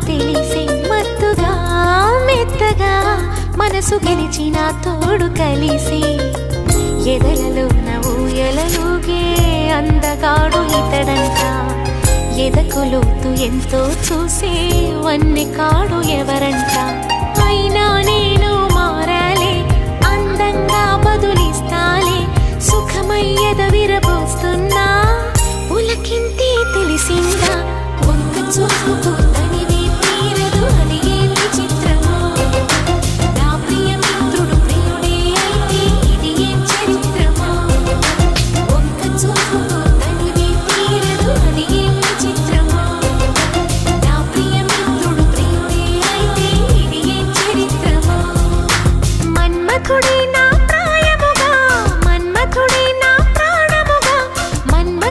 తెలిసే మత్తుగా మెత్తగా మనసు గెలిచిన తోడు కలిసి ఎదలలో ఊయలలుగే అందగాడు ఇతడంట ఎదకు లోతు ఎంతో చూసే వన్నె కాడు ఎవరంట అయినా నేను మారాలే అందంగా బదులిస్తాలే సుఖమయ్యద విరబోస్తున్నా పులకింతే తెలిసిందా ఒక్క చూపు